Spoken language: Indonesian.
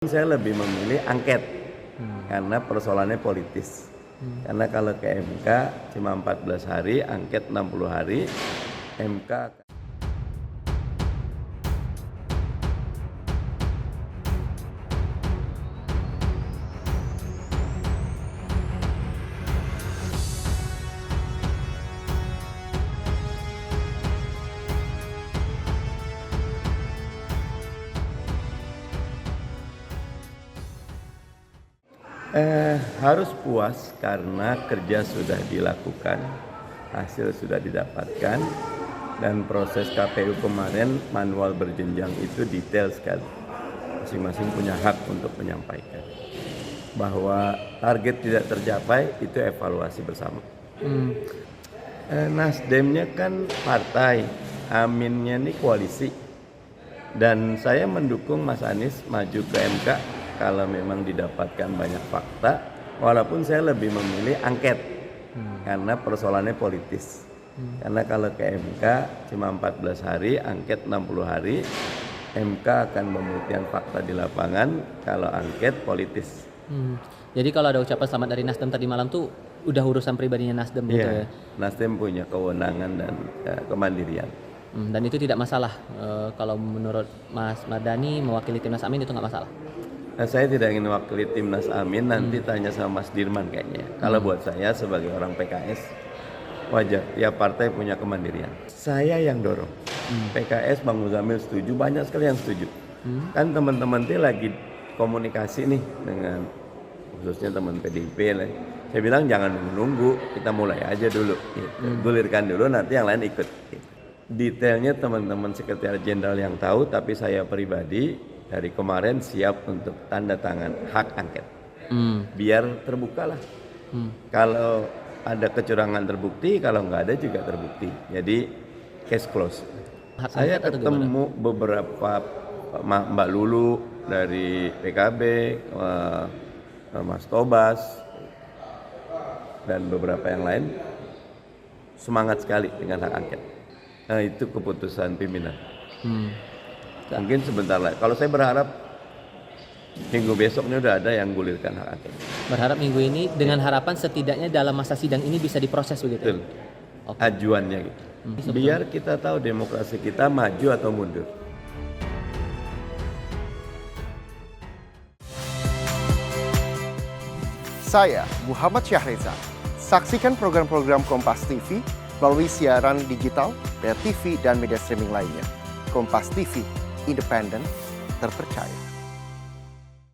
Saya lebih memilih angket karena persoalannya politis. Karena kalau ke MK cuma 14 hari, angket 60 hari, MK harus puas karena kerja sudah dilakukan, hasil sudah didapatkan, dan proses KPU kemarin manual berjenjang itu detail sekali. Masing-masing punya hak untuk menyampaikan. Bahwa target tidak tercapai itu evaluasi bersama. Nasdemnya kan partai, Aminnya ini koalisi. Dan saya mendukung Mas Anies maju ke MK kalau memang didapatkan banyak fakta, walaupun saya lebih memilih angket karena persoalannya politis. Karena kalau ke MK cuma 14 hari, angket 60 hari, MK akan membuktikan fakta di lapangan, kalau angket politis. Jadi kalau ada ucapan selamat dari Nasdem tadi malam tuh udah urusan pribadinya Nasdem gitu ya? Nasdem punya kewenangan dan kemandirian. Dan itu tidak masalah, kalau menurut Mas Mardhani mewakili Timnas Amin itu nggak masalah? Saya tidak ingin mewakili Timnas Amin, nanti tanya sama Mas Dirman kayaknya. Kalau buat saya sebagai orang PKS, wajar, tiap partai punya kemandirian. Saya yang dorong. PKS, Bang Muzamil setuju, banyak sekali yang setuju. Kan teman-teman itu lagi komunikasi nih dengan khususnya teman PDIP lah. Saya bilang jangan menunggu, kita mulai aja dulu. Gitu. Gulirkan dulu, nanti yang lain ikut. Gitu. Detailnya teman-teman Sekretariat Jenderal yang tahu, tapi saya pribadi dari kemarin siap untuk tanda tangan hak angket. Biar terbuka lah. Kalau ada kecurangan terbukti, kalau nggak ada juga terbukti. Jadi case close. Saya ketemu beberapa Mbak Lulu dari PKB, Mas Tobas, dan beberapa yang lain semangat sekali dengan hak angket. Nah, itu keputusan pimpinan. Mungkin sebentar lagi. Kalau saya berharap minggu besoknya udah ada yang gulirkan hak angket. Berharap minggu ini dengan harapan setidaknya dalam masa sidang ini bisa diproses begitu. Betul. Okay. Ajuannya gitu. Biar kita tahu demokrasi kita maju atau mundur. Saya Muhammad Syahreza. Saksikan program-program Kompas TV melalui siaran digital, pay TV, dan media streaming lainnya. Kompas TV, independen, terpercaya.